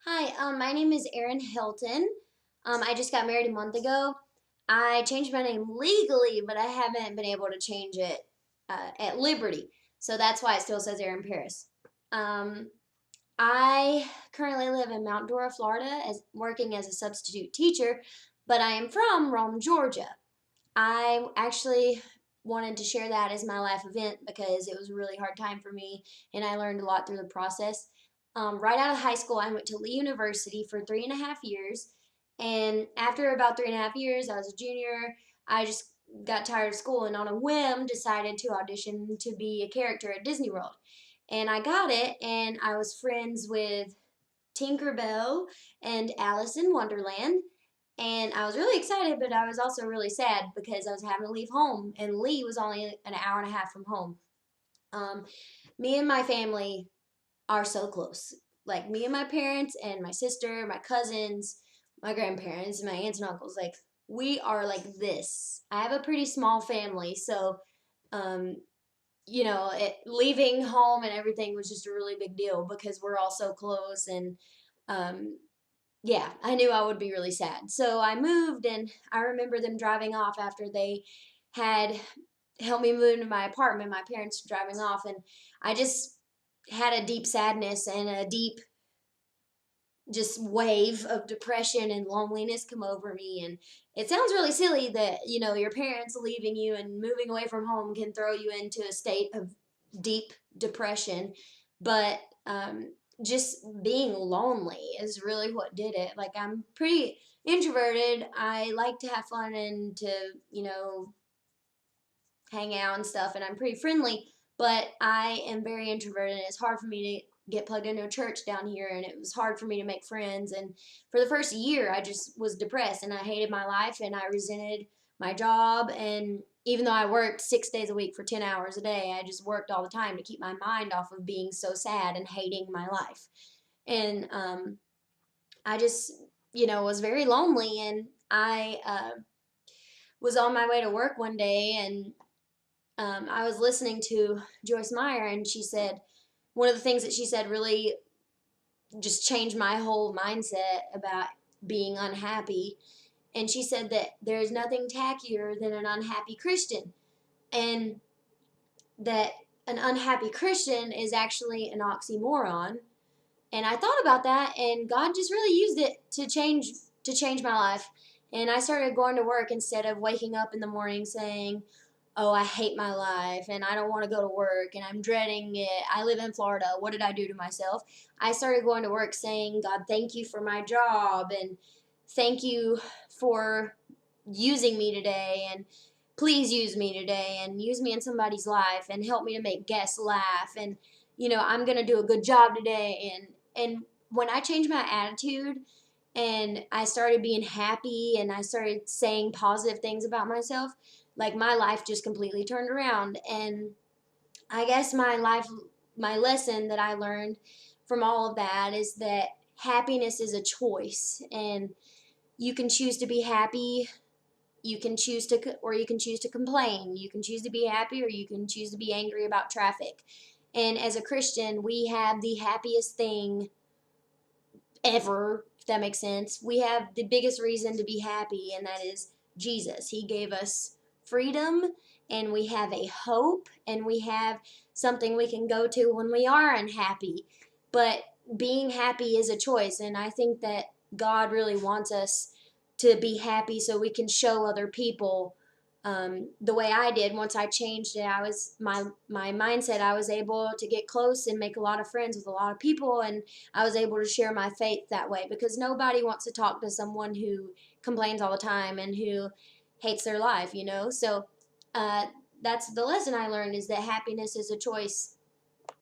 Hi, my name is Erin Hilton. I just got married a month ago. I changed my name legally, but I haven't been able to change it at Liberty. So that's why it still says Erin Parris. Um, I currently live in Mount Dora, Florida, as working as a substitute teacher, but I am from Rome, Georgia. I actually wanted to share that as my life event because it was a really hard time for me and I learned a lot through the process. Right out of high school, I went to Lee University for 3.5 years. And after about 3.5 years, I was a junior. I just got tired of school and on a whim decided to audition to be a character at Disney World. And I got it, and I was friends with Tinkerbell and Alice in Wonderland. And I was really excited, but I was also really sad because I was having to leave home, and Lee was only an hour and a half from home. Um, Me and my family are so close. Like me and my parents and my sister, my cousins, my grandparents, my aunts and uncles. Like we are like this. I have a pretty small family, so um, leaving home and everything was just a really big deal because we're all so close and um, yeah, I knew I would be really sad. So I moved, and I remember them driving off after they had helped me move into my apartment. My parents driving off, and I just had a deep sadness and a deep just wave of depression and loneliness come over me. And it sounds really silly that your parents leaving you and moving away from home can throw you into a state of deep depression, but just being lonely is really what did it. Like I'm pretty introverted. I like to have fun and to hang out and stuff, and I'm pretty friendly, but I am very introverted, and it's hard for me to get plugged into a church down here, and it was hard for me to make friends. And for the first year, I just was depressed, and I hated my life, and I resented my job. And even though I worked 6 days a week for 10 hours a day, I just worked all the time to keep my mind off of being so sad and hating my life. And I just, was very lonely, and I was on my way to work one day, and I was listening to Joyce Meyer, and she said one of the things that she said really just changed my whole mindset about being unhappy. And she said that there's nothing tackier than an unhappy Christian, and that an unhappy Christian is actually an oxymoron. And I thought about that, and God just really used it to change my life. And I started going to work instead of waking up in the morning saying, "Oh, I hate my life and I don't want to go to work and I'm dreading it. I live in Florida. What did I do to myself?" I started going to work saying, "God, thank you for my job and thank you for using me today, and please use me today and use me in somebody's life and help me to make guests laugh, and I'm going to do a good job today." And when I changed my attitude and I started being happy and I started saying positive things about myself, like my life just completely turned around. And I guess my lesson that I learned from all of that is that happiness is a choice, and you can choose to be happy. You can choose to, or you can choose to complain. You can choose to be happy, or you can choose to be angry about traffic. And as a Christian, we have the happiest thing ever, if that makes sense. We have the biggest reason to be happy, and that is Jesus. He gave us freedom, and we have a hope, and we have something we can go to when we are unhappy. But being happy is a choice, and I think that God really wants us to be happy so we can show other people the way I did. Once I changed it, I was my mindset. I was able to get close and make a lot of friends with a lot of people, and I was able to share my faith that way because nobody wants to talk to someone who complains all the time and who hates their life. So uh, that's the lesson I learned, is that happiness is a choice.